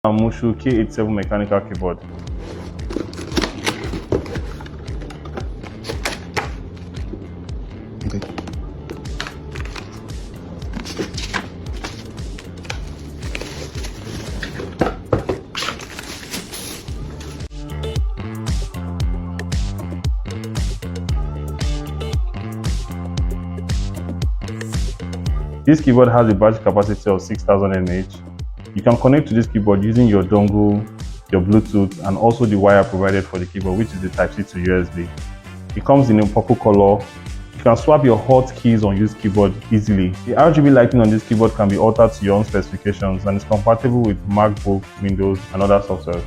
MCHOSE K87 Mechanical Keyboard. Okay. This keyboard has a battery capacity of 6000 mAh. You can connect to this keyboard using your dongle, your Bluetooth, and also the wire provided for the keyboard, which is the Type-C to USB. It comes in a purple color. You can swap your hotkeys on this keyboard easily. The RGB lighting on this keyboard can be altered to your own specifications and is compatible with MacBook, Windows, and other software.